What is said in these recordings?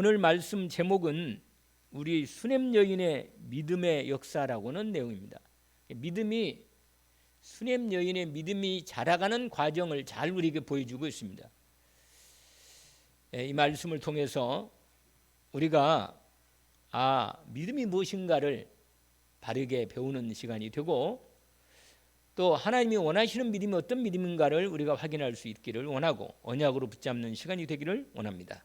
오늘 말씀 제목은 우리 수냄 여인의 믿음의 역사라고는 내용입니다. 수냄 여인의 믿음이 자라가는 과정을 잘 우리에게 보여주고 있습니다. 이 말씀을 통해서 우리가 믿음이 무엇인가를 바르게 배우는 시간이 되고, 또 하나님이 원하시는 믿음이 어떤 믿음인가를 우리가 확인할 수 있기를 원하고 언약으로 붙잡는 시간이 되기를 원합니다.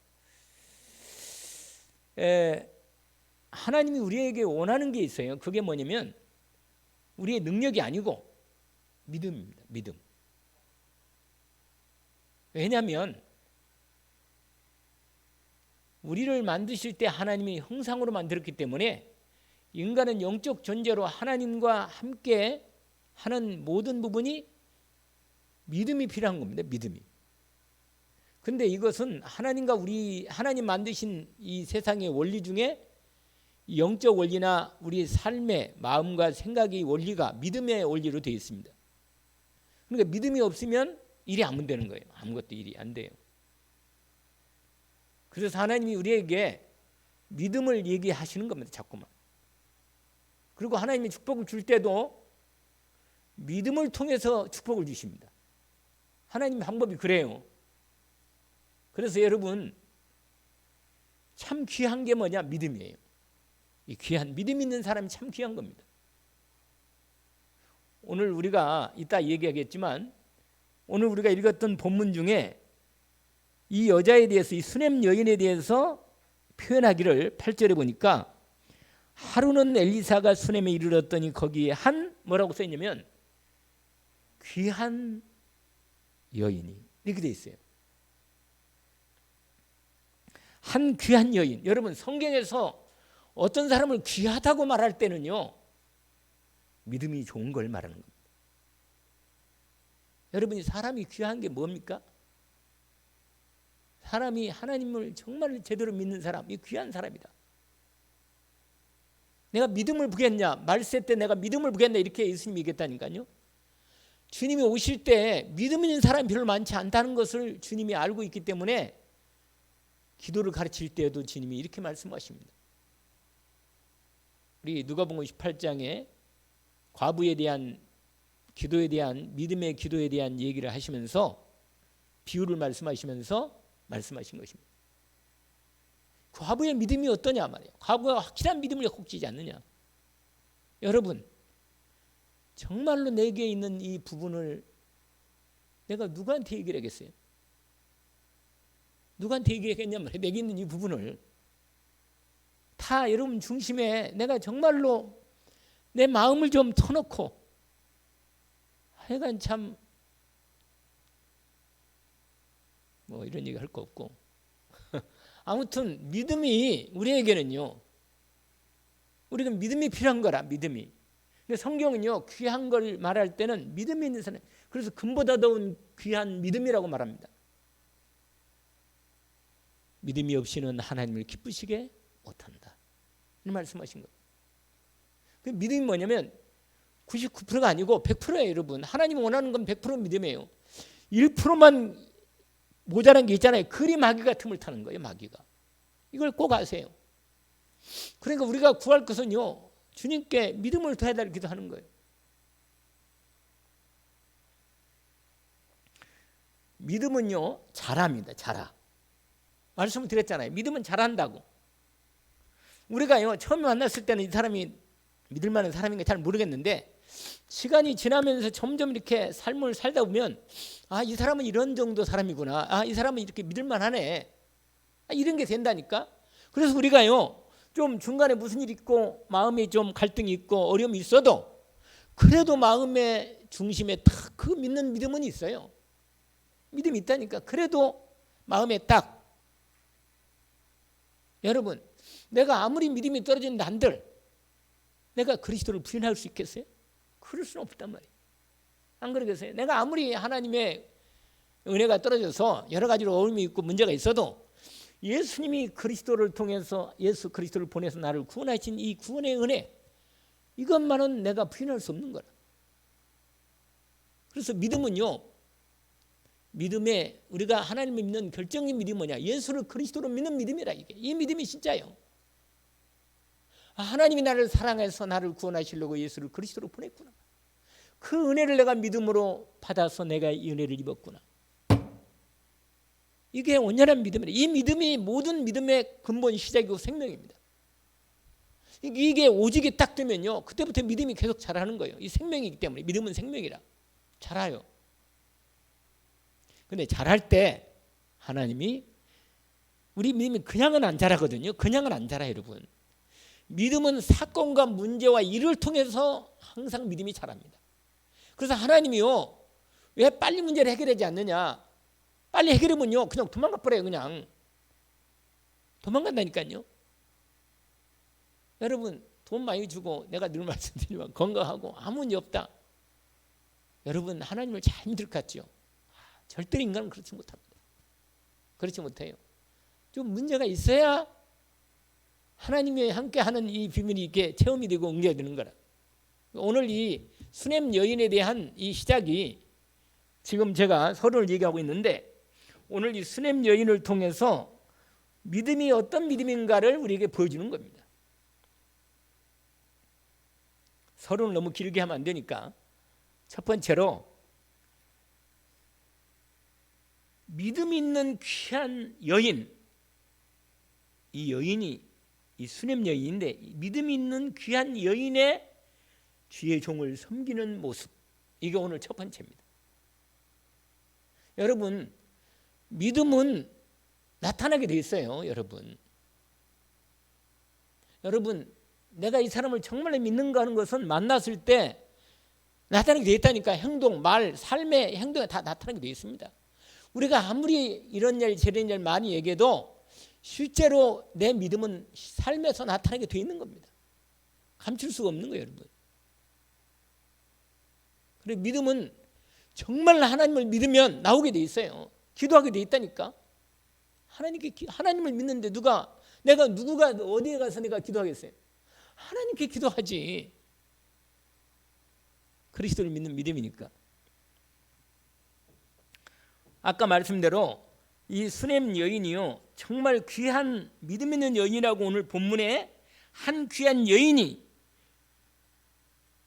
하나님이 우리에게 원하는 게 있어요. 그게 뭐냐면 우리의 능력이 아니고 믿음입니다. 믿음. 왜냐하면 우리를 만드실 때 하나님이 형상으로 만들었기 때문에 인간은 영적 존재로 하나님과 함께 하는 모든 부분이 믿음이 필요한 겁니다. 믿음이. 근데 이것은 하나님 만드신 이 세상의 원리 중에 영적 원리나 우리 삶의 마음과 생각의 원리가 믿음의 원리로 되어 있습니다. 그러니까 믿음이 없으면 일이 안 되는 거예요. 아무것도 일이 안 돼요. 그래서 하나님이 우리에게 믿음을 얘기하시는 겁니다. 자꾸만. 그리고 하나님이 축복을 줄 때도 믿음을 통해서 축복을 주십니다. 하나님 방법이 그래요. 그래서 여러분, 참 귀한 게 뭐냐? 믿음이에요. 이 귀한 믿음 있는 사람이 참 귀한 겁니다. 오늘 우리가 이따 얘기하겠지만, 오늘 우리가 읽었던 본문 중에 이 여자에 대해서, 이 수냄 여인에 대해서 표현하기를 8절에 보니까, 하루는 엘리사가 수냄에 이르렀더니 거기에 뭐라고 써있냐면 귀한 여인이, 이렇게 돼 있어요. 한 귀한 여인. 여러분, 성경에서 어떤 사람을 귀하다고 말할 때는요, 믿음이 좋은 걸 말하는 겁니다. 여러분이 사람이 귀한 게 뭡니까? 사람이 하나님을 정말 제대로 믿는 사람이 귀한 사람이다. 내가 믿음을 부겠냐, 말세 때 내가 믿음을 부겠냐, 이렇게 예수님이 얘기했다니까요. 주님이 오실 때 믿음 있는 사람이 별로 많지 않다는 것을 주님이 알고 있기 때문에 기도를 가르칠 때에도 주님이 이렇게 말씀하십니다. 우리 누가복음 18장에 과부에 대한 기도에 대한, 믿음의 기도에 대한 얘기를 하시면서 비유를 말씀하시면서 말씀하신 것입니다. 과부의 믿음이 어떠냐 말이에요. 과부가 확실한 믿음을 혹지지 않느냐. 여러분, 정말로 내게 있는 이 부분을 내가 누구한테 얘기를 하겠어요? 누구한테 얘기하겠냐 말이에요. 내게 있는 이 부분을 다 여러분 중심에 내가 정말로 내 마음을 좀 터놓고, 하여간 참 뭐 이런 얘기 할 거 없고 아무튼 믿음이 우리에게는요, 우리가 믿음이 필요한 거라. 믿음이. 근데 성경은요, 귀한 걸 말할 때는 믿음이 있는 사람, 그래서 금보다 더운 귀한 믿음이라고 말합니다. 믿음이 없이는 하나님을 기쁘시게 못한다, 이런 말씀하신 거예요. 그 믿음이 뭐냐면 99%가 아니고 100%예요. 여러분, 하나님이 원하는 건 100% 믿음이에요. 1%만 모자란 게 있잖아요. 그리 마귀가 틈을 타는 거예요. 마귀가. 이걸 꼭 아세요. 그러니까 우리가 구할 것은요, 주님께 믿음을 더해달라고 기도하는 거예요. 믿음은요, 잘합니다. 잘하. 말씀을 드렸잖아요. 믿음은 잘한다고. 우리가요, 처음 만났을 때는 이 사람이 믿을 만한 사람인가 잘 모르겠는데, 시간이 지나면서 점점 이렇게 삶을 살다 보면, 이 사람은 이런 정도 사람이구나, 이 사람은 이렇게 믿을 만하네, 이런 게 된다니까. 그래서 우리가요, 좀 중간에 무슨 일이 있고 마음에 좀 갈등이 있고 어려움이 있어도, 그래도 마음의 중심에 딱 그 믿는 믿음은 있어요. 믿음이 있다니까. 그래도 마음에 딱, 여러분, 내가 아무리 믿음이 떨어진 난들, 내가 그리스도를 부인할 수 있겠어요? 그럴 수는 없단 말이에요. 안 그러겠어요? 내가 아무리 하나님의 은혜가 떨어져서 여러 가지로 어려움이 있고 문제가 있어도, 예수님이 그리스도를 통해서, 예수 그리스도를 보내서 나를 구원하신 이 구원의 은혜, 이것만은 내가 부인할 수 없는 거라. 그래서 믿음은요, 믿음에 우리가 하나님을 믿는 결정적인 믿음이 뭐냐? 예수를 그리스도로 믿는 믿음이라. 이게 이 믿음이 진짜예요. 하나님이 나를 사랑해서 나를 구원하시려고 예수를 그리스도로 보냈구나. 그 은혜를 내가 믿음으로 받아서 내가 이 은혜를 입었구나. 이게 온전한 믿음이다. 이 믿음이 모든 믿음의 근본 시작이고 생명입니다. 이게 오직이 딱 되면요, 그때부터 믿음이 계속 자라는 거예요. 이 생명이기 때문에. 믿음은 생명이라 자라요. 근데 자랄 때 하나님이 우리 믿음이 그냥은 안 자라거든요. 그냥은 안 자라요, 여러분. 믿음은 사건과 문제와 일을 통해서 항상 믿음이 자랍니다. 그래서 하나님이요, 왜 빨리 문제를 해결하지 않느냐? 빨리 해결하면요 그냥 도망가 버려요. 그냥 도망간다니까요. 여러분, 돈 많이 주고 내가 늘 말씀드리지만 건강하고 아무 문제 없다. 여러분, 하나님을 잘 믿을 것 같죠? 절대로 인간은 그렇지 못합니다. 그렇지 못해요. 좀 문제가 있어야 하나님이 함께하는 이 비밀이 이렇게 체험이 되고 응해야 되는 거라. 오늘 이 수냄 여인에 대한 이 시작이 지금 제가 서론을 얘기하고 있는데, 오늘 이 수냄 여인을 통해서 믿음이 어떤 믿음인가를 우리에게 보여주는 겁니다. 서론을 너무 길게 하면 안 되니까 첫 번째로 믿음 있는 귀한 여인, 이 여인이 이 수냄 여인인데 믿음 있는 귀한 여인의 주의 종을 섬기는 모습, 이게 오늘 첫 번째입니다. 여러분, 믿음은 나타나게 돼 있어요. 여러분, 내가 이 사람을 정말 믿는가 하는 것은 만났을 때 나타나게 돼 있다니까. 행동, 말, 삶의 행동에 다 나타나게 돼 있습니다. 우리가 아무리 이런 일 저런 일 많이 얘기해도 실제로 내 믿음은 삶에서 나타나게 돼 있는 겁니다. 감출 수가 없는 거예요, 여러분. 그리고 믿음은 정말 하나님을 믿으면 나오게 돼 있어요. 기도하게 돼 있다니까. 하나님을 믿는데 누가 어디에 가서 내가 기도하겠어요? 하나님께 기도하지. 그리스도를 믿는 믿음이니까. 아까 말씀대로 이 수냄 여인이요, 정말 귀한 믿음 있는 여인이라고 오늘 본문에 한 귀한 여인이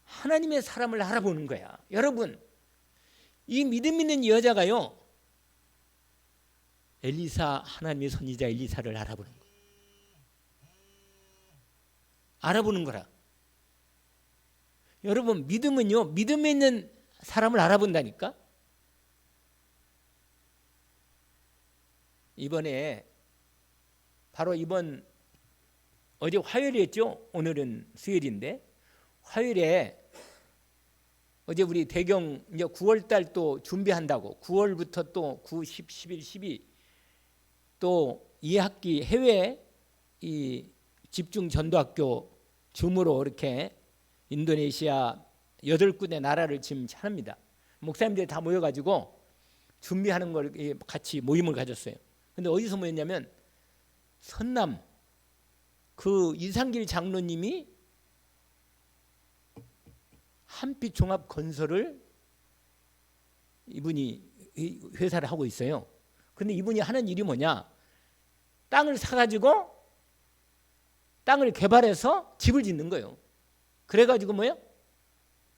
하나님의 사람을 알아보는 거야. 여러분, 이 믿음 있는 여자가요, 엘리사, 하나님의 선지자 엘리사를 알아보는 거야. 알아보는 거라. 여러분, 믿음은요, 믿음에 있는 사람을 알아본다니까. 이번에 바로 어제 화요일이었죠. 오늘은 수요일인데, 화요일에 어제 우리 대경 이제 9월달 또 준비한다고, 9월부터 또 9, 10, 11, 12 또 2학기 해외 이 집중 전도학교 줌으로 이렇게 인도네시아 8군데 나라를 지금 차립니다. 목사님들이 다 모여가지고 준비하는 걸 같이 모임을 가졌어요. 근데 어디서 모였냐면 선남 그 이상길 장로님이 한빛 종합 건설을 이분이 회사를 하고 있어요. 근데 이분이 하는 일이 뭐냐? 땅을 사가지고 땅을 개발해서 집을 짓는 거예요. 그래가지고 뭐예요?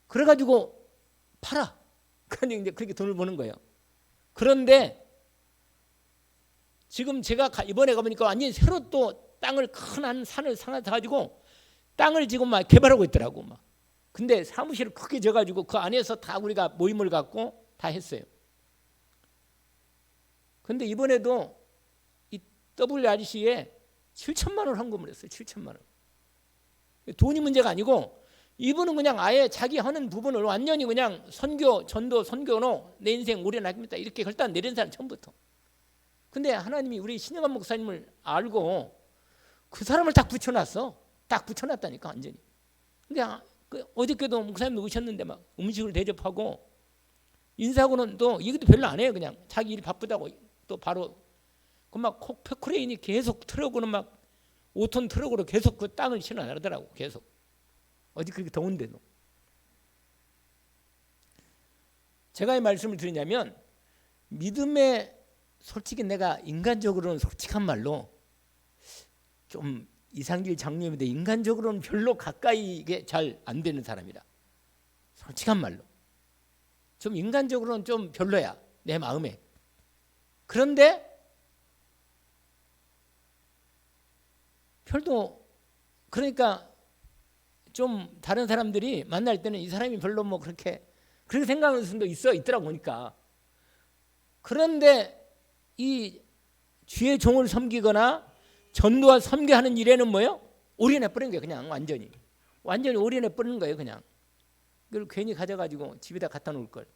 그래가지고 팔아. 그러니까 이제 그렇게 돈을 버는 거예요. 그런데 지금 제가 이번에 가보니까 완전히 새로 또 땅을 큰 한 산을 사가지고 땅을 지금 막 개발하고 있더라고. 막. 근데 사무실을 크게 져가지고 그 안에서 다 우리가 모임을 갖고 다 했어요. 근데 이번에도 이 WRC에 7천만 원 헌금을 했어요. 7천만 원. 돈이 문제가 아니고 이분은 그냥 아예 자기 하는 부분을 완전히 그냥 선교, 전도, 선교로 내 인생 올인하겠다 이렇게 결단 내린 사람 처음부터. 근데 하나님이 우리 신영환 목사님을 알고 그 사람을 딱 붙여놨어. 딱 붙여놨다니까 완전히. 근데 어저께도 목사님도 오셨는데 막 음식을 대접하고 인사하고는 또 이것도 별로 안 해요. 그냥 자기 일이 바쁘다고 또 바로 그 막 포크레인이 계속 트럭으로 막 5톤 트럭으로 계속 그 땅을 실어 나르더라고. 계속 어디 그렇게 더운데도. 제가 이 말씀을 드리냐면 믿음에 솔직히 내가 인간적으로는 솔직한 말로 좀 이상길 장로님인데 인간적으로는 별로 가까이 이게 잘 안 되는 사람이라. 솔직한 말로. 좀 인간적으로는 좀 별로야. 내 마음에. 그런데 별도 그러니까 좀 다른 사람들이 만날 때는 이 사람이 별로 뭐 그렇게 생각하는 사람도 있더라고 보니까. 그런데 이 주의 종을 섬기거나 전도와 섬기하는 일에는 뭐예요? 올인해 버린 거예요. 그냥 완전히 올인해 버리는 거예요. 그냥 그걸 괜히 가져가지고 집에다 갖다 놓을 걸.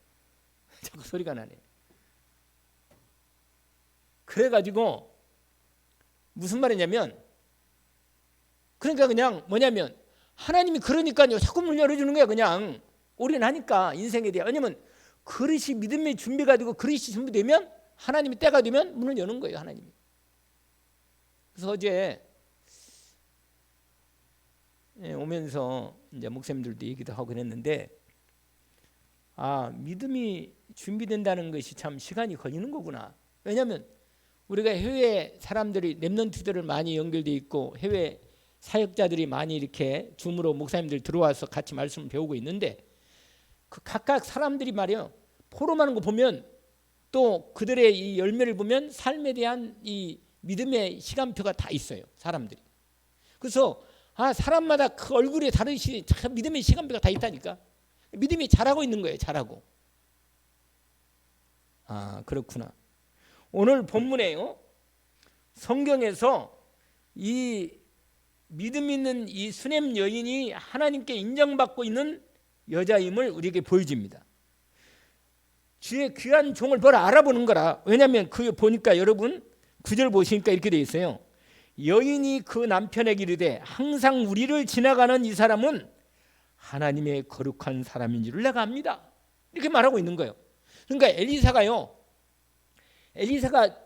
자꾸 소리가 나네. 그래가지고 무슨 말이냐면 그러니까 그냥 뭐냐면 하나님이 그러니까요 자꾸 문 열어주는 거야. 그냥 올인하니까 인생에 대해. 왜냐면 그릇이 믿음의 준비가 되고 그릇이 준비되면 하나님이 때가 되면 문을 여는 거예요. 하나님이. 그래서 어제 오면서 이제 목사님들도 얘기도 하고 그랬는데 믿음이 준비된다는 것이 참 시간이 걸리는 거구나. 왜냐하면 우리가 해외 사람들이 렘넌트들을 많이 연결돼 있고 해외 사역자들이 많이 이렇게 줌으로 목사님들 들어와서 같이 말씀을 배우고 있는데 그 각각 사람들이 말이요 포럼하는 거 보면 또 그들의 이 열매를 보면 삶에 대한 이 믿음의 시간표가 다 있어요. 사람들이. 그래서 사람마다 그 얼굴에 다르시 믿음의 시간표가 다 있다니까. 믿음이 자라고 있는 거예요. 자라고. 그렇구나. 오늘 본문에요. 성경에서 이 믿음 있는 이 수냄 여인이 하나님께 인정받고 있는 여자임을 우리에게 보여줍니다. 주의 귀한 종을 보라 알아보는 거라. 왜냐하면 그 보니까 여러분 9절 보시니까 이렇게 돼 있어요. 여인이 그 남편에게 이르되 항상 우리를 지나가는 이 사람은 하나님의 거룩한 사람인 줄을 내가 압니다. 이렇게 말하고 있는 거예요. 그러니까 엘리사가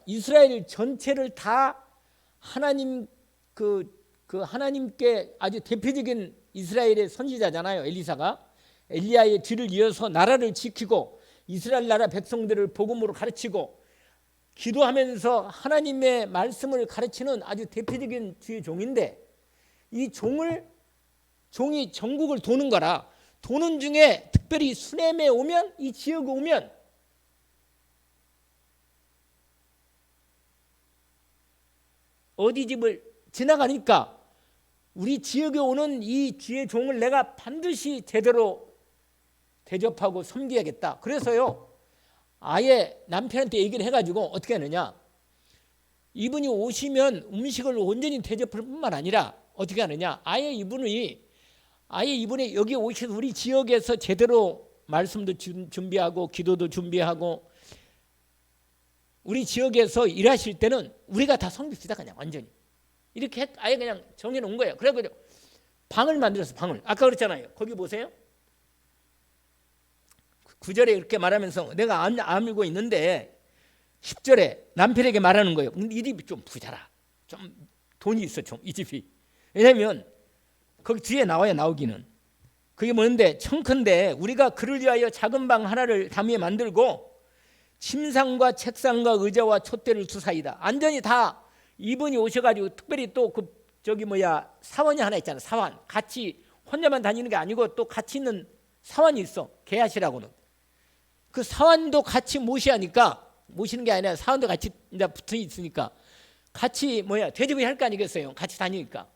이스라엘 전체를 다 하나님 하나님께 아주 대표적인 이스라엘의 선지자잖아요. 엘리사가 엘리야의 뒤를 이어서 나라를 지키고 이스라엘 나라 백성들을 복음으로 가르치고 기도하면서 하나님의 말씀을 가르치는 아주 대표적인 주의 종인데 이 종이 전국을 도는 거라. 도는 중에 특별히 수넴에 오면 이 지역에 오면 어디 집을 지나가니까 우리 지역에 오는 이 주의 종을 내가 반드시 제대로 대접하고 섬겨야겠다. 그래서요 아예 남편한테 얘기를 해가지고 어떻게 하느냐, 이분이 오시면 음식을 온전히 대접할 뿐만 아니라 어떻게 하느냐, 아예 이분이 여기 오셔서 우리 지역에서 제대로 말씀도 준비하고 기도도 준비하고 우리 지역에서 일하실 때는 우리가 다 섬깁시다. 그냥 완전히 이렇게 아예 그냥 정해놓은 거예요. 그래서 방을 만들었어. 방을. 아까 그랬잖아요. 거기 보세요. 9절에 이렇게 말하면서 내가 알고 있는데 10절에 남편에게 말하는 거예요. 근데 이 집이 좀 부자라. 좀 돈이 있어. 좀 이 집이. 왜냐하면 거기 뒤에 나오기는. 그게 뭔데 청컨대 우리가 그를 위하여 작은 방 하나를 담위에 만들고 침상과 책상과 의자와 촛대를 두사이다. 완전히 다 이분이 오셔가지고 특별히 또 사원이 하나 있잖아. 사원. 같이 혼자만 다니는 게 아니고 또 같이 있는 사원이 있어. 게하시라고는. 그 사원도 같이 모시는 게 아니라 사원도 같이 이제 붙어 있으니까 같이 대접이 할 거 아니겠어요. 같이 다니니까.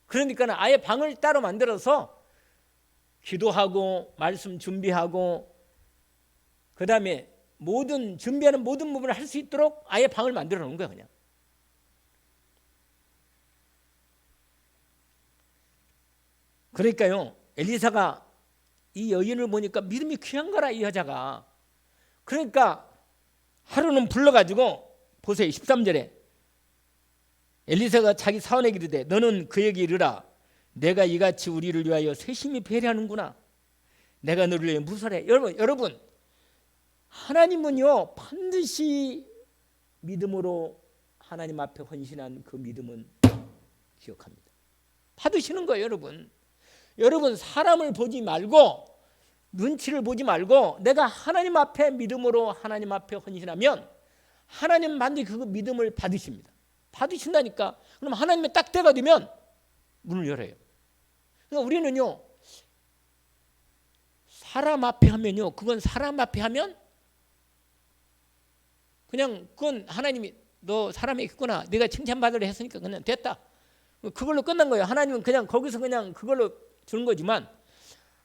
그러니까는 아예 방을 따로 만들어서 기도하고 말씀 준비하고 그다음에 준비하는 모든 부분을 할 수 있도록 아예 방을 만들어 놓은 거야. 그냥. 그러니까요 엘리사가 이 여인을 보니까 믿음이 귀한 거라. 이 여자가. 그러니까 하루는 불러가지고 보세요. 13절에 엘리사가 자기 사원에게 이르되 너는 그에게 이르라 내가 이같이 우리를 위하여 세심히 배려하는구나. 내가 너를 위해 무설해. 여러분 하나님은요 반드시 믿음으로 하나님 앞에 헌신한 그 믿음은 기억합니다. 받으시는 거예요. 여러분 사람을 보지 말고 눈치를 보지 말고 내가 하나님 앞에 믿음으로 하나님 앞에 헌신하면 하나님 반드시 그 믿음을 받으십니다. 받으신다니까. 그럼 하나님의 딱 때가 되면 문을 열어요. 그러니까 우리는요, 사람 앞에 하면요, 그건 사람 앞에 하면 그냥 그건 하나님이 너 사람이 있구나, 내가 칭찬받으려 했으니까 그냥 됐다, 그걸로 끝난 거예요. 하나님은 그냥 거기서 그냥 그걸로 주는 거지만,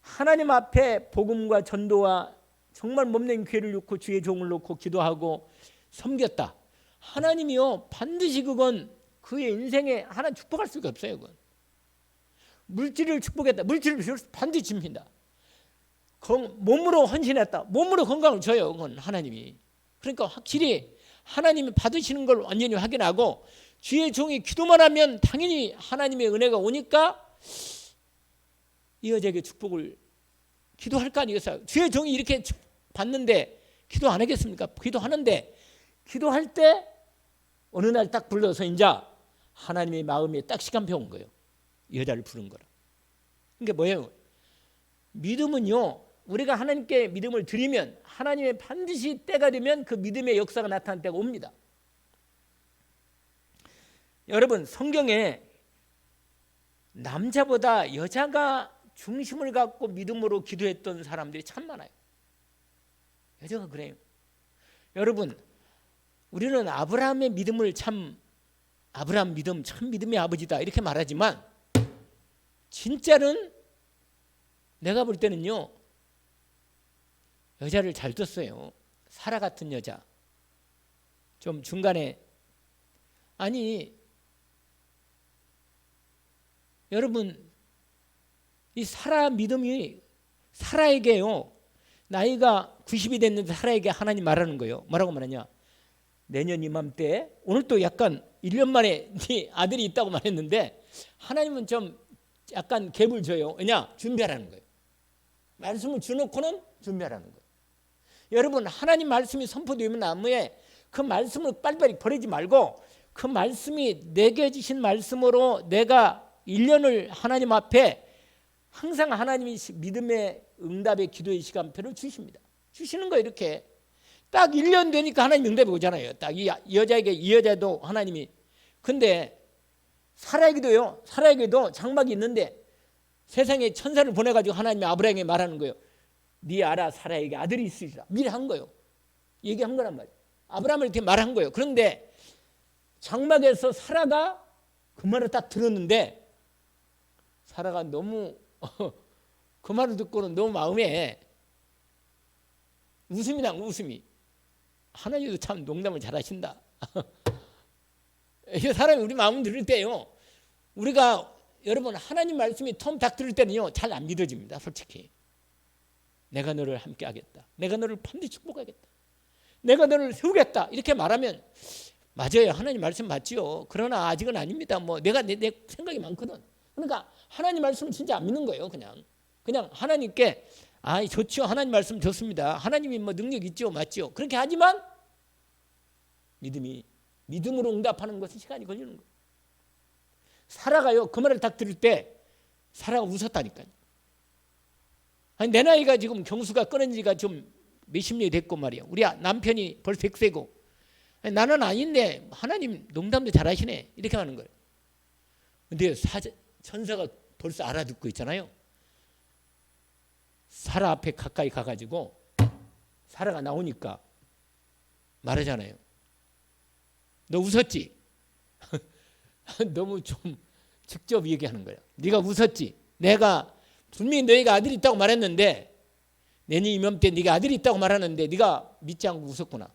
하나님 앞에 복음과 전도와 정말 몸된 기회를 놓고 주의 종을 놓고 기도하고 섬겼다, 하나님이요 반드시 그건 그의 인생에 하나 축복할 수가 없어요. 그건 물질을 축복했다, 물질을 반드시 줍니다. 몸으로 헌신했다, 몸으로 건강을 줘요. 그건 하나님이. 그러니까 확실히 하나님이 받으시는 걸 완전히 확인하고, 주의 종이 기도만 하면 당연히 하나님의 은혜가 오니까 이 여자에게 축복을 기도할 거 아니겠어요? 주의 종이 이렇게 받는데 기도 안 하겠습니까? 기도하는데, 기도할 때 어느 날 딱 불러서 이제 하나님의 마음에 딱 시간표 온 거예요. 이 여자를 부른 거라. 그게 뭐예요? 믿음은요, 우리가 하나님께 믿음을 드리면 하나님의 반드시 때가 되면 그 믿음의 역사가 나타날 때가 옵니다. 여러분, 성경에 남자보다 여자가 중심을 갖고 믿음으로 기도했던 사람들이 참 많아요. 여자가 그래요. 여러분, 우리는 아브라함의 믿음을 참, 아브라함 믿음 참 믿음의 아버지다 이렇게 말하지만, 진짜는 내가 볼 때는요, 여자를 잘 뒀어요. 사라 같은 여자. 좀 중간에, 아니 여러분, 이 사라 믿음이, 사라에게요 나이가 90이 됐는데 사라에게 하나님 말하는 거예요. 뭐라고 말하냐, 내년 이맘때, 오늘 또 약간 1년 만에 네 아들이 있다고 말했는데 하나님은 좀 약간 갭을 줘요. 왜냐? 준비하라는 거예요. 말씀을 주놓고는 준비하라는 거예요. 여러분, 하나님 말씀이 선포되면 나무에 그 말씀을 빨리빨리 버리지 말고, 그 말씀이 내게 주신 말씀으로 내가 1년을 하나님 앞에 항상 하나님이 믿음의 응답의 기도의 시간표를 주십니다. 주시는 거예요. 이렇게 딱 1년 되니까 하나님 응답이 오잖아요. 딱 이 여자에게, 이 여자도 하나님이. 근데 사라에게도요, 사라에게도 장막이 있는데 세상에 천사를 보내가지고 하나님이 아브라함에게 말하는 거예요. 네 알아, 사라에게 아들이 있으리라. 미리 한 거예요. 얘기한 거란 말이에요. 아브라함을 이렇게 말한 거예요. 그런데 장막에서 사라가 그 말을 딱 들었는데, 사라가 너무 그 말을 듣고는 너무 마음에 웃음이 난 웃음이. 하나님도 참 농담을 잘하신다. 사람이 우리 마음 들을 때요, 우리가 여러분 하나님 말씀이 처음 딱 들을 때는요 잘 안 믿어집니다. 솔직히 내가 너를 함께 하겠다, 내가 너를 반드시 축복하겠다, 내가 너를 세우겠다 이렇게 말하면 맞아요, 하나님 말씀 맞지요. 그러나 아직은 아닙니다. 뭐 내가 내 생각이 많거든. 그러니까 하나님 말씀 진짜 안 믿는 거예요. 그냥 하나님께 좋죠, 하나님 말씀 좋습니다, 하나님이 뭐 능력 있죠, 맞죠, 그렇게 하지만 믿음으로 응답하는 것은 시간이 걸리는 거예요. 사라가요 그 말을 딱 들을 때 사라가 웃었다니까요. 아니, 내 나이가 지금 경수가 끊은 지가 좀 몇십 년이 됐고 말이야. 우리 남편이 벌써 100세고 나는 아닌데 하나님 농담도 잘하시네 이렇게 하는 거예요. 근데 천사가 벌써 알아듣고 있잖아요. 사라 앞에 가까이 가가지고 사라가 나오니까 말하잖아요. 너 웃었지? 너무 좀 직접 얘기하는 거야. 네가 웃었지? 내가 분명히 너희가 아들이 있다고 말했는데, 내년 이맘때 네가 아들이 있다고 말하는데 네가 믿지 않고 웃었구나.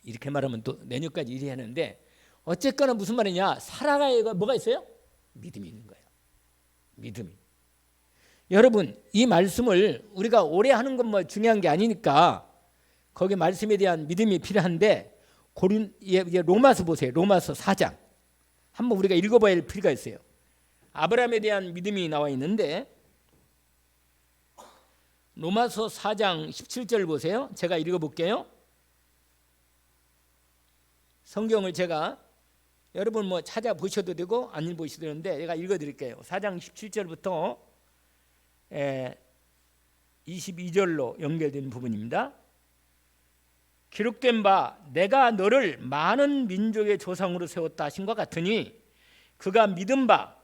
이렇게 말하면 또 내년까지 일해야 하는데, 어쨌거나 무슨 말이냐, 사라가 뭐가 있어요? 믿음이 있는 거예요. 믿음이. 여러분, 이 말씀을 우리가 오래 하는 건 뭐 중요한 게 아니니까 거기 말씀에 대한 믿음이 필요한데, 로마서 보세요. 로마서 4장 한번 우리가 읽어봐야 할 필요가 있어요. 아브라함에 대한 믿음이 나와 있는데, 로마서 4장 17절 보세요. 제가 읽어볼게요. 성경을 제가, 여러분 뭐 찾아보셔도 되고 안 읽으셔도 되는데 제가 읽어드릴게요. 4장 17절부터 22절로 연결된 부분입니다. 기록된 바 내가 너를 많은 민족의 조상으로 세웠다 하신 것 같으니 그가 믿은 바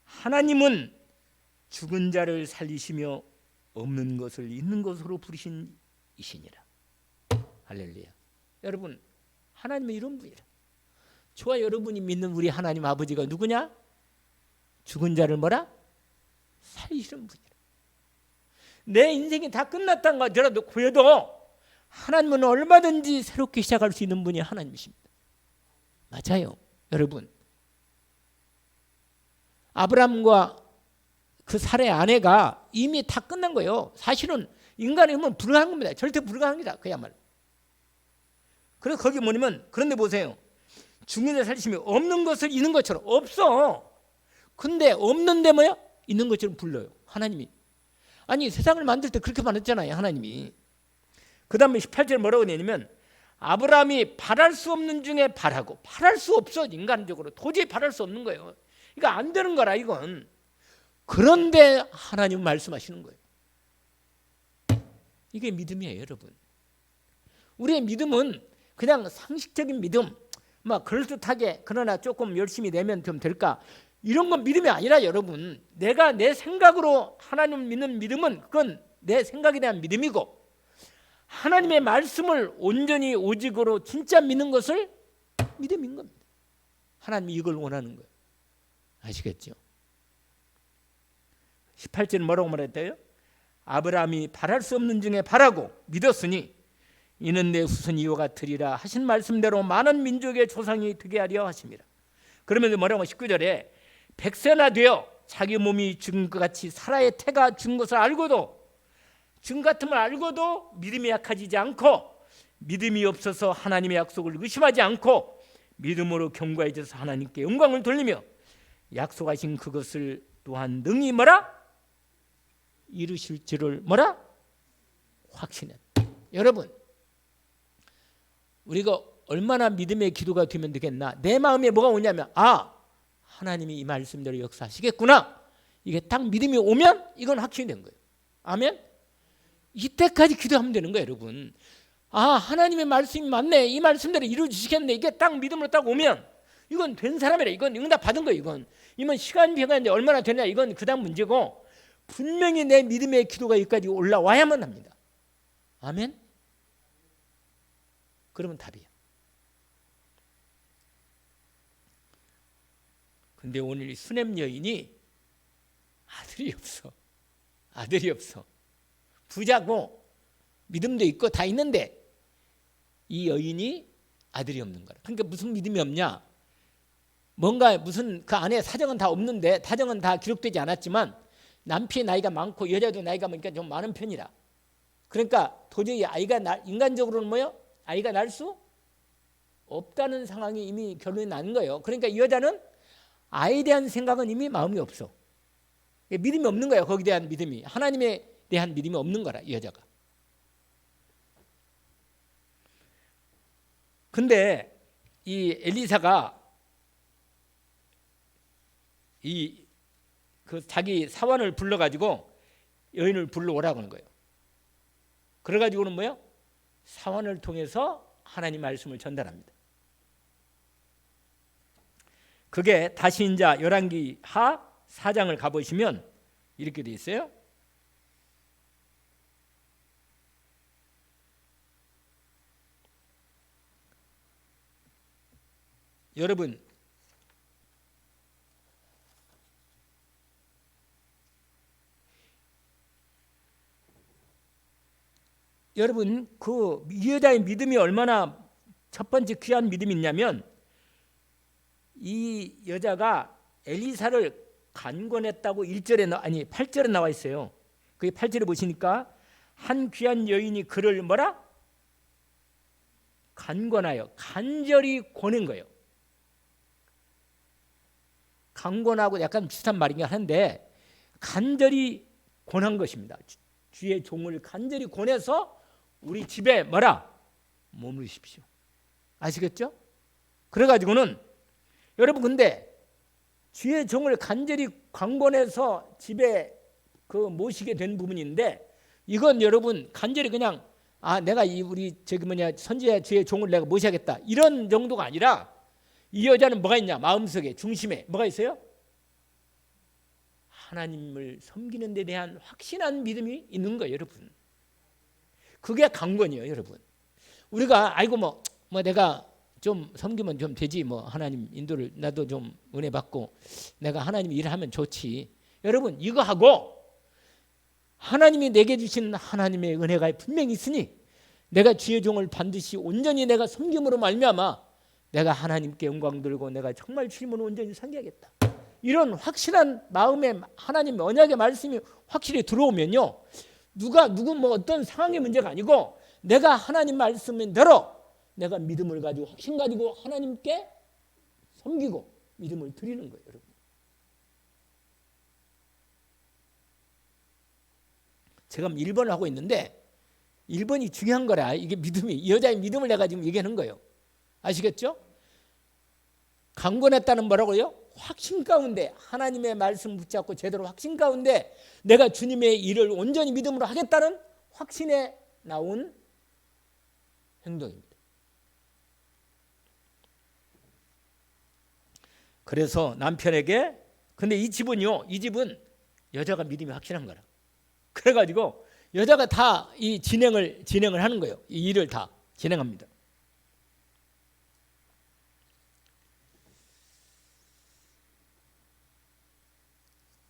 하나님은 죽은 자를 살리시며 없는 것을 있는 것으로 부르신 이시니라. 할렐루야. 여러분, 하나님은 이런 분이라. 저와 여러분이 믿는 우리 하나님 아버지가 누구냐? 죽은 자를 뭐라? 살리시는 분이라. 내 인생이 다 끝났다는 거 하더라도 그래도 하나님은 얼마든지 새롭게 시작할 수 있는 분이 하나님이십니다. 맞아요, 여러분. 아브라함과 그 사라의 아내가 이미 다 끝난 거예요. 사실은 인간의 힘은 불가능한 겁니다. 절대 불가능합니다. 그야말로. 그래서 거기 뭐냐면, 그런데 보세요. 죽는 자 살리심이 없는 것을 있는 것처럼. 없어. 근데 없는데 뭐야? 있는 것처럼 불러요, 하나님이. 아니, 세상을 만들 때 그렇게 만들었잖아요, 하나님이. 그 다음에 18절 뭐라고 되냐면, 아브라함이 바랄 수 없는 중에 바라고. 바랄 수 없어, 인간적으로. 도저히 바랄 수 없는 거예요. 이거 안 되는 거라, 이건. 그런데 하나님 말씀하시는 거예요. 이게 믿음이에요, 여러분. 우리의 믿음은 그냥 상식적인 믿음, 막 그럴듯하게 그러나 조금 열심히 내면 좀 될까, 이런 건 믿음이 아니라, 여러분, 내가 내 생각으로 하나님을 믿는 믿음은 그건 내 생각에 대한 믿음이고, 하나님의 말씀을 온전히 오직으로 진짜 믿는 것을 믿음인 겁니다. 하나님이 이걸 원하는 거예요. 아시겠죠? 18절은 뭐라고 말했대요? 아브라함이 바랄 수 없는 중에 바라고 믿었으니 이는 내 후손 이와 같으리라 하신 말씀대로 많은 민족의 조상이 되게 하려 하심이라. 그러면서 뭐라고 19절에 백세나 되어 자기 몸이 죽은 것 같이 사라의 태가 죽은 것을 알고도, 죽은 같음을 알고도 믿음이 약해지지 않고, 믿음이 없어서 하나님의 약속을 의심하지 않고 믿음으로 견고해져서 하나님께 영광을 돌리며 약속하신 그것을 또한 능히 뭐라? 이루실 줄을 뭐라? 확신해. 여러분, 우리가 얼마나 믿음의 기도가 되면 되겠나? 내 마음에 뭐가 오냐면, 하나님이 이 말씀대로 역사하시겠구나. 이게 딱 믿음이 오면 이건 확신이 된 거예요. 아멘? 이때까지 기도하면 되는 거예요, 여러분. 하나님의 말씀이 맞네. 이 말씀대로 이루어지시겠네. 이게 딱 믿음으로 딱 오면 이건 된 사람이라. 이건 응답 받은 거예요. 이건 시간이 변하는데 얼마나 되냐, 이건 그다음 문제고, 분명히 내 믿음의 기도가 여기까지 올라와야만 합니다. 아멘? 그러면 답이에요. 근데 오늘 이 수넴 여인이 아들이 없어. 부자고 믿음도 있고 다 있는데 이 여인이 아들이 없는 거라. 그러니까 무슨 믿음이 없냐? 뭔가 무슨 그 안에 사정은 다 없는데, 사정은 다 기록되지 않았지만 남편이 나이가 많고 여자도 나이가 많으니까 좀 많은 편이라. 그러니까 도저히 인간적으로는 뭐요? 아이가 날 수 없다는 상황이 이미 결론이 난 거예요. 그러니까 이 여자는 아이에 대한 생각은 이미 마음이 없어. 믿음이 없는 거예요. 거기에 대한 믿음이, 하나님에 대한 믿음이 없는 거라, 이 여자가. 근데 이 엘리사가 그 자기 사환을 불러가지고 여인을 불러오라고 하는 거예요. 그래가지고는 뭐예요? 사환을 통해서 하나님 말씀을 전달합니다. 그게 다시 이제 열왕기 하 4장을 가보시면 이렇게 돼 있어요. 여러분, 그 이 여자의 믿음이 얼마나 첫 번째 귀한 믿음이 있냐면, 이 여자가 엘리사를 간권했다고 8절에 나와 있어요. 그 8절에 보시니까 한 귀한 여인이 그를 뭐라? 간권하여, 간절히 권한 거예요. 강권하고 약간 비슷한 말이긴 한데 간절히 권한 것입니다. 주의 종을 간절히 권해서 우리 집에 뭐라? 머무르십시오. 아시겠죠? 그래가지고는 여러분, 근데 주의 종을 간절히 강권해서 집에 그 모시게 된 부분인데 이건 여러분 간절히 그냥 내가 이 우리 선지자 주의 종을 내가 모셔야겠다 이런 정도가 아니라 이 여자는 뭐가 있냐? 마음속에 중심에 뭐가 있어요? 하나님을 섬기는 데 대한 확신한 믿음이 있는 거예요, 여러분. 그게 강건이에요, 여러분. 우리가 아이고 뭐 내가 좀 섬기면 좀 되지 뭐 하나님 인도를 나도 좀 은혜 받고 내가 하나님 일을 하면 좋지. 여러분 이거 하고 하나님이 내게 주신 하나님의 은혜가 분명히 있으니 내가 주의 종을 반드시 온전히 내가 섬김으로 말미암아 내가 하나님께 영광 돌고 내가 정말 주님을 온전히 섬겨야겠다. 이런 확실한 마음에 하나님 언약의 말씀이 확실히 들어오면요. 누구 뭐 어떤 상황의 문제가 아니고 내가 하나님 말씀대로 내가 믿음을 가지고 확신 가지고 하나님께 섬기고 믿음을 드리는 거예요, 여러분. 제가 1번을 하고 있는데 1번이 중요한 거라. 이게 믿음이 이 여자의 믿음을 내가 지금 얘기하는 거예요. 아시겠죠? 강건했다는 뭐라고요? 확신 가운데 하나님의 말씀 붙잡고 제대로 확신 가운데 내가 주님의 일을 온전히 믿음으로 하겠다는 확신에 나온 행동입니다. 그래서 남편에게 근데 이 집은 여자가 믿음이 확실한 거라. 그래가지고 여자가 다 이 진행을 하는 거예요. 이 일을 다 진행합니다.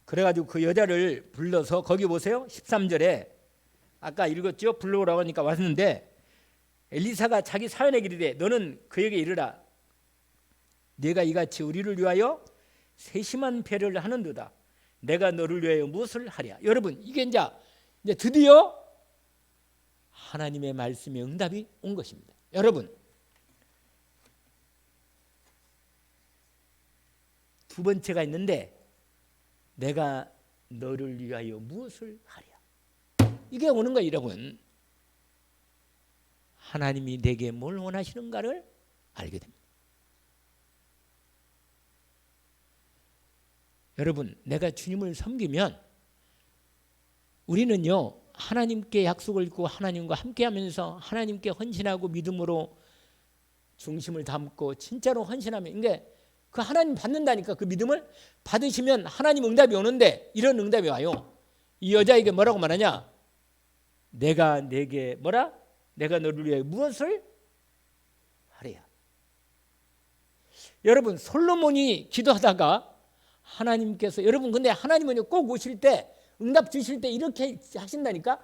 그래가지고 그 여자를 불러서 거기 보세요. 13절에 아까 읽었죠. 불러오라고 하니까 왔는데 엘리사가 자기 사연에 이르되 너는 그에게 이르라 네가 이같이 우리를 위하여 세심한 배려를 하는도다. 내가 너를 위하여 무엇을 하랴. 여러분 이게 이제 드디어 하나님의 말씀의 응답이 온 것입니다. 여러분 두 번째가 있는데 내가 너를 위하여 무엇을 하랴. 이게 오는 거예요, 여러분. 하나님이 내게 뭘 원하시는가를 알게 됩니다. 여러분 내가 주님을 섬기면 우리는요 하나님께 약속을 읽고 하나님과 함께하면서 하나님께 헌신하고 믿음으로 중심을 담고 진짜로 헌신하면 이게 그 하나님 받는다니까. 그 믿음을 받으시면 하나님 응답이 오는데 이런 응답이 와요. 이 여자에게 뭐라고 말하냐? 내가 내게 뭐라? 내가 너를 위해 무엇을 하랴. 여러분 솔로몬이 기도하다가 하나님께서 여러분 근데 하나님은 꼭 오실 때 응답 주실 때 이렇게 하신다니까.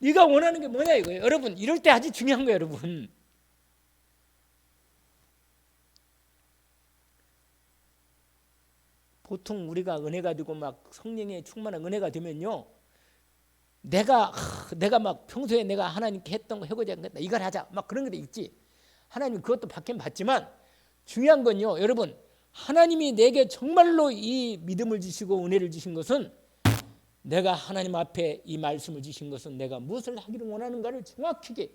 네가 원하는 게 뭐냐 이거예요. 여러분 이럴 때 아주 중요한 거예요, 여러분. 보통 우리가 은혜 가지고 막 성령의 충만한 은혜가 되면요, 내가 막 평소에 내가 하나님께 했던 거 해보자 이걸 하자 막 그런 게 있지. 하나님 그것도 받긴 받지만 중요한 건요, 여러분 하나님이 내게 정말로 이 믿음을 주시고 은혜를 주신 것은 내가 하나님 앞에 이 말씀을 주신 것은 내가 무엇을 하기를 원하는가를 정확하게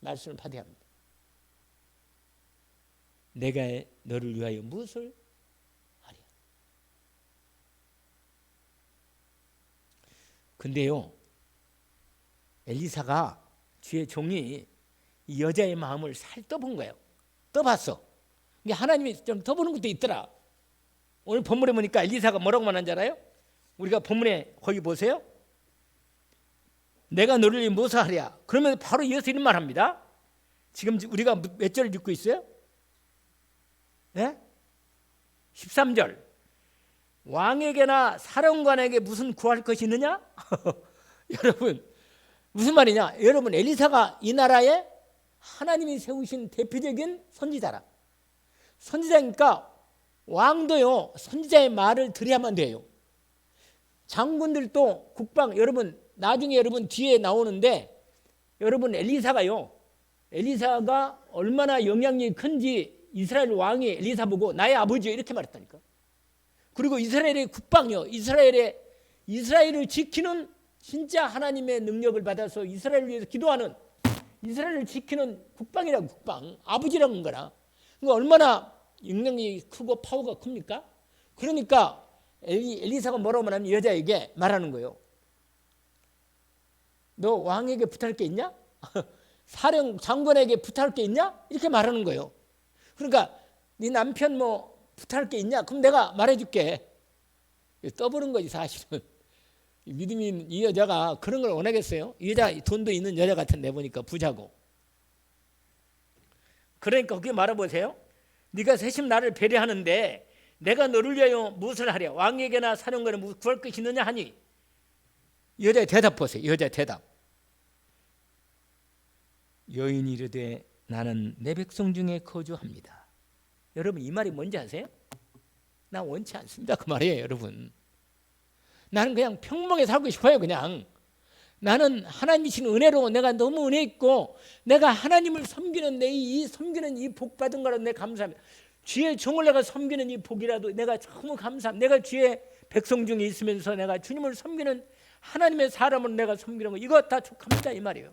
말씀을 받아야 합니다. 내가 너를 위하여 무엇을 하랴. 근데요 엘리사가 주의 종이 이 여자의 마음을 살 떠본 거예요. 떠봤어. 이게 하나님이 좀 떠보는 것도 있더라. 오늘 본문에 보니까 엘리사가 뭐라고 말한 줄 알아요? 우리가 본문에 거기 보세요. 내가 너를 위해 무엇을 하랴. 그러면 바로 이어서 이런 말 합니다. 지금 우리가 몇 절을 읽고 있어요? 네? 13절. 왕에게나 사령관에게 무슨 구할 것이 있느냐? 여러분 무슨 말이냐? 여러분 엘리사가 이 나라에 하나님이 세우신 대표적인 선지자라. 선지자니까 왕도요 선지자의 말을 들어야만 돼요. 장군들도 국방 여러분 나중에 여러분 뒤에 나오는데 여러분 엘리사가 엘리사가 얼마나 영향력이 큰지 이스라엘 왕이 엘리사 보고 나의 아버지요 이렇게 말했다니까. 그리고 이스라엘의 국방이요 이스라엘을 지키는 진짜 하나님의 능력을 받아서 이스라엘을 위해서 기도하는 이스라엘을 지키는 국방이라고 국방 아버지라는 거라. 그러니까 얼마나 영향력이 크고 파워가 큽니까? 그러니까 엘리사가 뭐라고 말하면 여자에게 말하는 거예요. 너 왕에게 부탁할 게 있냐? 사령 장관에게 부탁할 게 있냐? 이렇게 말하는 거예요. 그러니까 네 남편 뭐 부탁할 게 있냐? 그럼 내가 말해줄게. 떠보는 거지 사실은. 믿음이 있는 이 여자가 그런 걸 원하겠어요? 이 여자 돈도 있는 여자 같은데 보니까 부자고. 그러니까 그렇게 말해보세요. 네가 세심 나를 배려하는데 내가 너를 위하여 무엇을 하랴? 왕에게나 사령관에 구할 것이 있느냐 하니. 여자의 대답 보세요. 여자의 대답. 여인이 이르되 나는 내 백성 중에 거주합니다. 여러분 이 말이 뭔지 아세요? 나 원치 않습니다 그 말이에요 여러분. 나는 그냥 평범하게 살고 싶어요. 그냥 나는 하나님이 주신 은혜로 내가 너무 은혜 있고 내가 하나님을 섬기는 이 섬기는 이 복 받은 거라도 내가 감사합니다. 주의 종을 내가 섬기는 이 복이라도 내가 너무 감사합니다. 내가 주의 백성 중에 있으면서 내가 주님을 섬기는 하나님의 사람을 내가 섬기는 거 이거 다 족합니다 이 말이에요.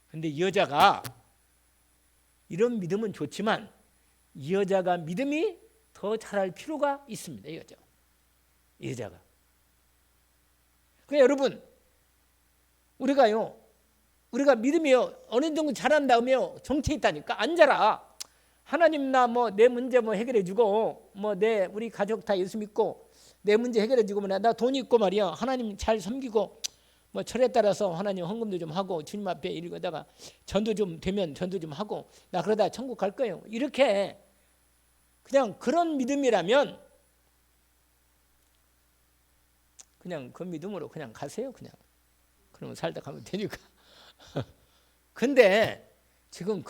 근데 이 여자가 이런 믿음은 좋지만 이 여자가 믿음이 더 잘할 필요가 있습니다. 이 여자가. 그러니까 여러분 우리가 믿음이요 어느 정도 잘한다며 정체 있다니까 안 자라. 하나님 나 뭐 내 문제 뭐 해결해 주고 뭐 우리 가족 다 예수 믿고 내 문제 해결해 주고 나 돈 있고 말이야 하나님 잘 섬기고 뭐 철에 따라서 하나님 헌금도 좀 하고 주님 앞에 이러다가 전도 좀 되면 전도 좀 하고 나 그러다 천국 갈 거예요. 이렇게 그냥 그런 믿음이라면 그냥 그 믿음으로 그냥 가세요. 그냥 그러면 살다 가면 되니까. 근데 지금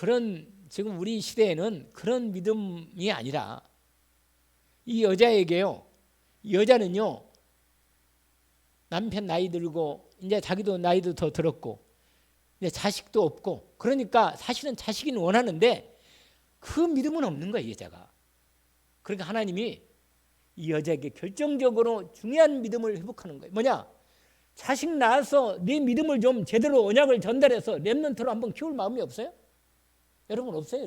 우리 시대에는 그런 믿음이 아니라 이 여자에게요. 이 여자는요. 남편 나이 들고 이제 자기도 나이도 더 들었고 이제 자식도 없고 그러니까 사실은 자식이는 원하는데 그 믿음은 없는 거예요. 이 여자가. 그러니까 하나님이 이 여자에게 결정적으로 중요한 믿음을 회복하는 거예요. 뭐냐? 자식 낳아서 네 믿음을 좀 제대로 언약을 전달해서 렘넌트로 한번 키울 마음이 없어요? 여러분 없어요?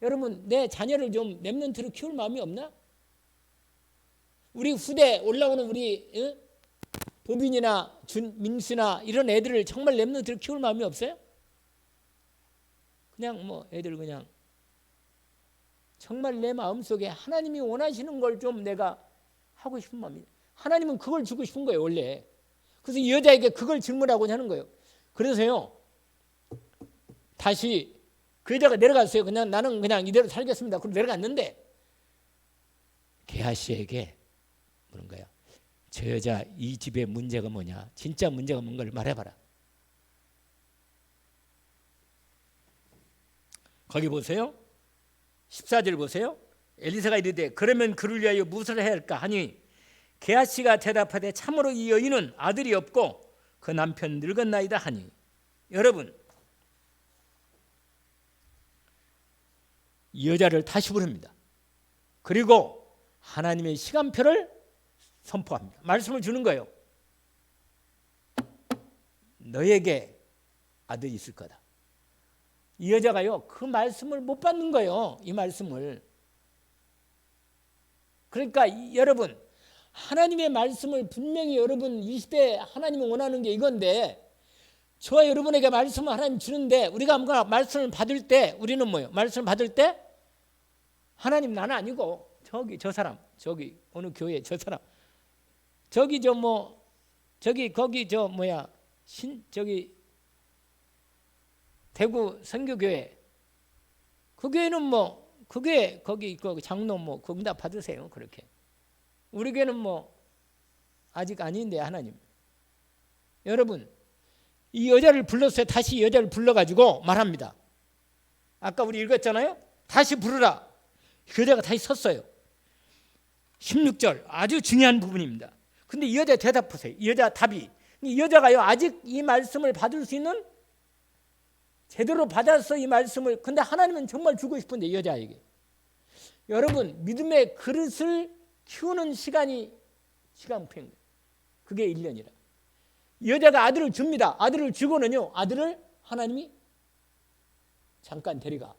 여러분 내 자녀를 좀 렘넌트로 키울 마음이 없나? 우리 후대 올라오는 우리 보빈이나 민수나 이런 애들을 정말 렘넌트로 키울 마음이 없어요? 그냥 뭐 애들 그냥 정말 내 마음속에 하나님이 원하시는 걸 좀 내가 하고 싶은 마음이 하나님은 그걸 주고 싶은 거예요 원래. 그래서 이 여자에게 그걸 질문하고자 하는 거예요. 그래서요 다시 그 여자가 내려갔어요. 그냥 나는 그냥 이대로 살겠습니다. 그럼 내려갔는데 게하시에게 그런 거야. 저 여자 이 집의 문제가 뭐냐? 진짜 문제가 뭔가를 말해봐라. 거기 보세요. 14절 보세요. 엘리사가 이르되 그러면 그를 위하여 무엇을 해야 할까 하니 게하시가 대답하되 참으로 이 여인은 아들이 없고 그 남편 늙었나이다 하니. 여러분 이 여자를 다시 부릅니다. 그리고 하나님의 시간표를 선포합니다. 말씀을 주는 거예요. 너에게 아들이 있을 거다. 이 여자가요 그 말씀을 못 받는 거예요. 이 말씀을. 그러니까 여러분 하나님의 말씀을 분명히 여러분 이 시대에 하나님이 원하는 게 이건데 저와 여러분에게 말씀을 하나님 주는데 우리가 뭔가 말씀을 받을 때 우리는 뭐예요? 말씀을 받을 때 하나님 나는 아니고 저기 저 사람 저기 어느 교회 저 사람 저기 저 뭐 저기 거기 저 뭐야 저기 대구 선교교회 그 교회는 뭐 그 교회 거기 그 장로 뭐 거기다 받으세요. 그렇게 우리 교회는 뭐 아직 아닌데 하나님. 여러분 이 여자를 불렀어요. 다시 이 여자를 불러가지고 말합니다. 아까 우리 읽었잖아요. 다시 부르라. 그 여자가 다시 섰어요. 16절 아주 중요한 부분입니다. 근데 이 여자 대답하세요. 이 여자 답이 이 여자가요 아직 이 말씀을 받을 수 있는 제대로 받아서 이 말씀을 근데 하나님은 정말 주고 싶은데 이 여자에게 여러분 믿음의 그릇을 키우는 시간표인 거예요. 그게 1년이라. 이 여자가 아들을 줍니다. 아들을 주고는요 아들을 하나님이 잠깐 데려가.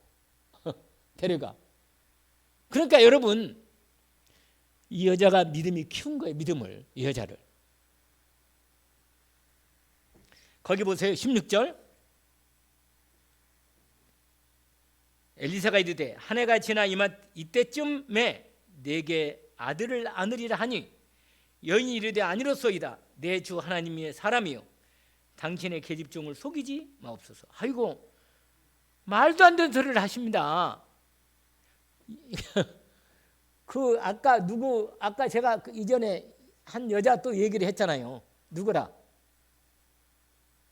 그러니까 여러분 이 여자가 믿음이 키운 거예요. 믿음을 이 여자를. 거기 보세요. 16절. 엘리사가 이르되 한 해가 지나 이때쯤에 내게 아들을 안으리라 하니 여인이 이르되 아니로소이다. 내 주 하나님의 사람이요 당신의 계집종을 속이지 마옵소서. 아이고, 말도 안 되는 소리를 하십니다. 아까 제가 이전에 한 여자 또 얘기를 했잖아요. 누구라?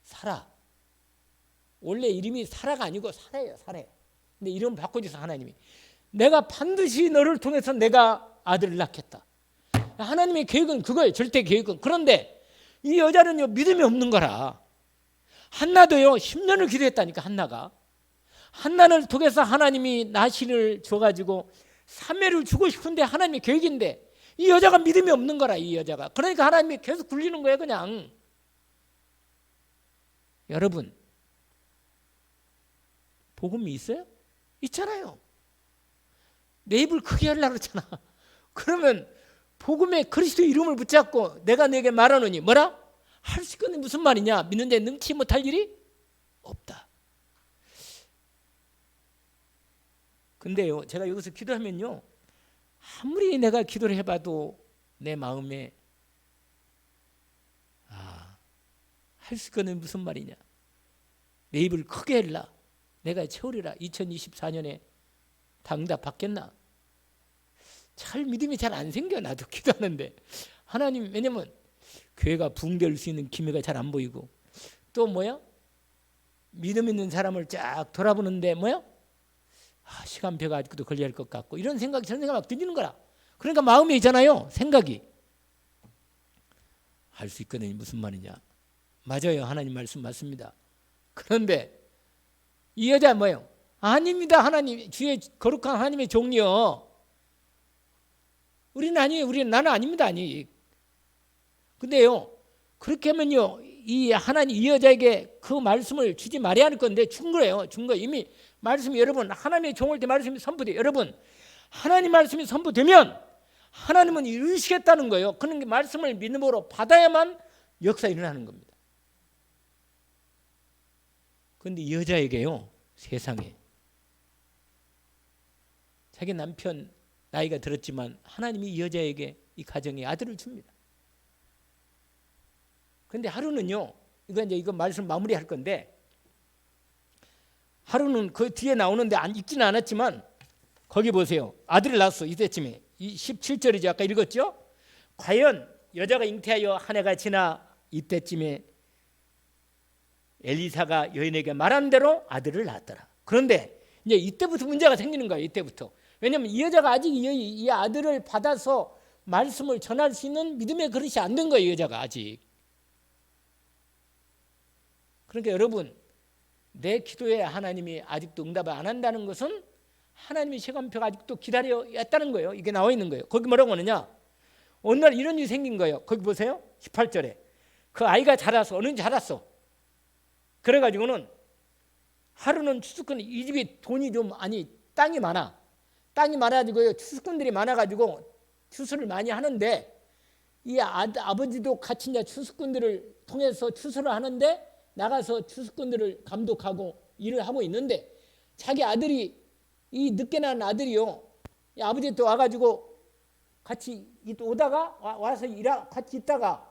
사라. 원래 이름이 사라가 아니고 사라예요. 사라예요. 근데 이름 바꿔줘서 하나님이 내가 반드시 너를 통해서 내가 아들을 낳겠다. 하나님의 계획은 그거예요. 절대 계획은. 그런데 이 여자는요, 믿음이 없는 거라. 한나도요 10년을 기도했다니까. 한나를 통해서 하나님이 나시를 줘가지고 사매를 주고 싶은데 하나님의 계획인데 이 여자가 믿음이 없는 거라. 이 여자가. 그러니까 하나님이 계속 굴리는 거예요. 그냥. 여러분, 복음이 있어요? 있잖아요. 내 입을 크게 하려고 그러잖아. 그러면 복음에 그리스도 이름을 붙잡고 내가 내게 말하노니 뭐라? 할 수 있거든. 무슨 말이냐? 믿는데 능치 못할 일이 없다. 근데요, 제가 여기서 기도하면요, 아무리 내가 기도를 해봐도 내 마음에 할 수 있거든. 무슨 말이냐? 내 입을 크게 해라. 내가 채우리라. 2024년에 당답 받겠나? 잘 믿음이 잘 안 생겨. 나도 기도하는데 하나님, 왜냐면 교회가 붕괴할 수 있는 기미가 잘 안 보이고 또 뭐야? 믿음 있는 사람을 쫙 돌아보는데 뭐야? 시간표가 아직도 걸려야 할 것 같고 이런 생각이 저런 생각이 막 들리는 거라. 그러니까 마음에 있잖아요. 생각이. 할 수 있거든요. 무슨 말이냐? 맞아요. 하나님 말씀 맞습니다. 그런데 이 여자 뭐예요? 아닙니다. 하나님, 주의 거룩한 하나님의 종이요. 우리는 아니에요. 나는 아닙니다. 아니. 근데요, 그렇게 하면요, 이 하나님, 이 여자에게 그 말씀을 주지 말아야 할 건데 준 거예요. 이미 말씀이, 여러분, 하나님의 종을 때 말씀이 선포돼요. 여러분, 하나님 말씀이 선포되면 하나님은 이루시겠다는 거예요. 그런 말씀을 믿음으로 받아야만 역사 일어나는 겁니다. 그런데 이 여자에게요, 세상에 자기 남편 나이가 들었지만 하나님이 이 여자에게 이 가정에 아들을 줍니다. 그런데 하루는요, 이거 말씀 마무리할 건데, 하루는 그 뒤에 나오는데 읽지는 않았지만 거기 보세요. 아들을 낳았어. 이때쯤에 17절이죠. 아까 읽었죠. 과연 여자가 잉태하여 한 해가 지나 이때쯤에 엘리사가 여인에게 말한 대로 아들을 낳았더라. 그런데 이제 이때부터 문제가 생기는 거예요. 이때부터. 왜냐하면 이 여자가 아직 이 아들을 받아서 말씀을 전할 수 있는 믿음의 그릇이 안 된 거예요. 이 여자가 아직. 그러니까 여러분, 내 기도에 하나님이 아직도 응답을 안 한다는 것은 하나님의 시간표가 아직도 기다려왔다는 거예요. 이게 나와 있는 거예요. 거기 뭐라고 하느냐? 어느 날 이런 일이 생긴 거예요. 거기 보세요. 18절에. 그 아이가 자라서, 어느 날 자랐어. 그래가지고는 하루는 추수꾼, 이 집이 땅이 많아. 땅이 많아가지고 추수꾼들이 많아가지고 추수를 많이 하는데 이 아버지도 같이 이제 추수꾼들을 통해서 추수를 하는데 나가서 추수꾼들을 감독하고 일을 하고 있는데 자기 아들이, 이 늦게 난 아들이요, 이 아버지 또 와가지고 같이 오다가 와서 같이 있다가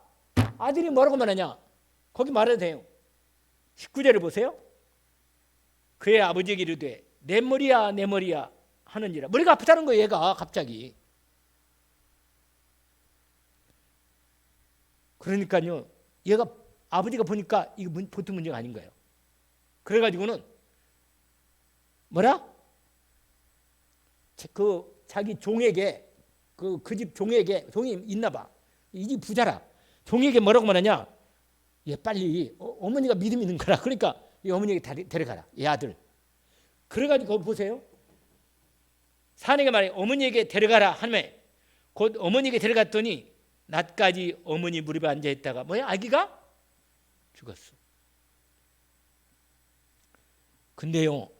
아들이 뭐라고 말하냐? 거기 말해도 돼요. 19절을 보세요. 그의 아버지에게 이르되 내 머리야 내 머리야 하는지라. 머리가 아프다는 거예요. 얘가 갑자기. 그러니까요, 얘가 아버지가 보니까 이거 보통 문제가 아닌 거예요. 그래가지고는 뭐라? 그 자기 종에게, 그 집 종에게, 종이 있나 봐. 이 집 부자라. 종에게 뭐라고 말하냐? 얘 빨리, 어머니가 믿음 있는 거라. 그러니까 이 어머니에게 데려가라. 얘 아들. 그래가지고 거기 보세요. 사내가 말해 어머니에게 데려가라 하매 곧 어머니에게 데려갔더니 낮까지 어머니 무릎에 앉아있다가 뭐야? 아기가 죽었어. 근데요,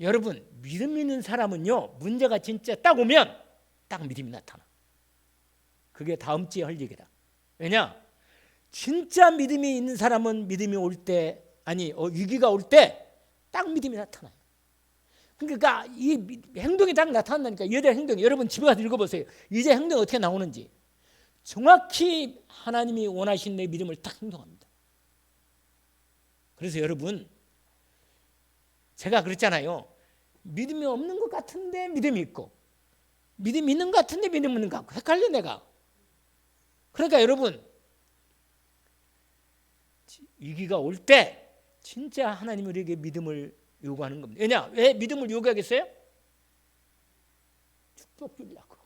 여러분, 믿음 있는 사람은요, 문제가 진짜 딱 오면 딱 믿음이 나타나. 그게 다음 주에 할 얘기다. 왜냐? 진짜 믿음이 있는 사람은 믿음이 올 때, 위기가 올 때 딱 믿음이 나타나요. 그러니까 이 행동이 딱 나타난다니까. 여자 행동이, 여러분 집에 가서 읽어보세요. 여자 행동이 어떻게 나오는지. 정확히 하나님이 원하신 내 믿음을 딱 행동합니다. 그래서 여러분, 제가 그랬잖아요. 믿음이 없는 것 같은데 믿음이 있고, 믿음이 있는 것 같은데 믿음이 없는 것 같고, 헷갈려 내가. 그러니까 여러분, 위기가 올 때 진짜 하나님이 우리에게 믿음을 요구하는 겁니다. 왜냐? 왜 믿음을 요구하겠어요? 축복 주려고.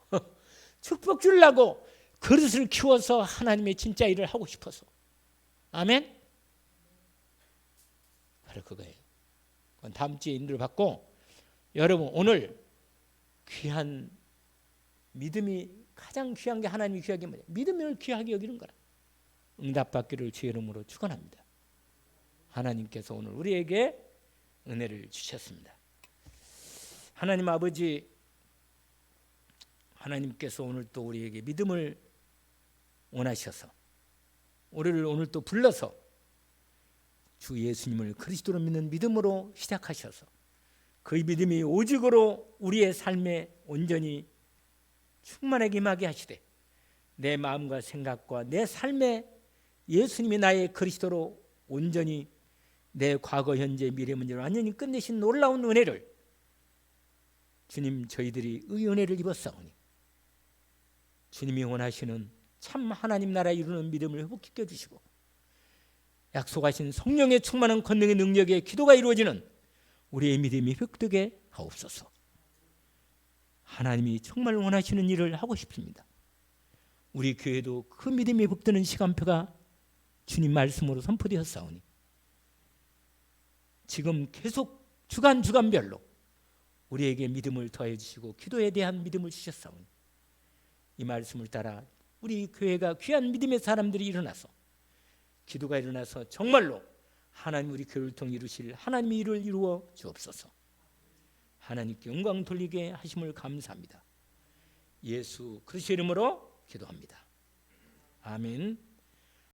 축복 주려고 그릇을 키워서 하나님의 진짜 일을 하고 싶어서. 아멘? 바로 그거예요. 다음 주에 인도를 받고, 여러분 오늘 귀한 믿음이 가장 귀한 게, 하나님이 귀하게 뭐냐? 믿음을 귀하게 여기는 거라. 응답받기를 주의 이름으로 축원합니다. 하나님께서 오늘 우리에게 은혜를 주셨습니다. 하나님 아버지, 하나님께서 오늘 또 우리에게 믿음을 원하셔서 우리를 오늘 또 불러서 주 예수님을 그리스도로 믿는 믿음으로 시작하셔서 그 믿음이 오직으로 우리의 삶에 온전히 충만하게 임하게 하시되, 내 마음과 생각과 내 삶에 예수님이 나의 그리스도로 온전히 내 과거, 현재, 미래 문제를 완전히 끝내신 놀라운 은혜를, 주님, 저희들이 의 은혜를 입었사오니 주님이 원하시는 참 하나님 나라 이루는 믿음을 회복시켜 주시고, 약속하신 성령의 충만한 권능의 능력에 기도가 이루어지는 우리의 믿음이 획득해 하옵소서. 하나님이 정말 원하시는 일을 하고 싶습니다. 우리 교회도 그 믿음이 회복되는 시간표가 주님 말씀으로 선포되었사오니 지금 계속 주간별로 우리에게 믿음을 더해 주시고 기도에 대한 믿음을 주셨사오니 이 말씀을 따라 우리 교회가 귀한 믿음의 사람들이 일어나서, 기도가 일어나서 정말로 하나님 우리 교회를 통해 이루실 하나님의 일을 이루어 주옵소서. 하나님께 영광 돌리게 하심을 감사합니다. 예수 그리스도의 이름으로 기도합니다. 아멘.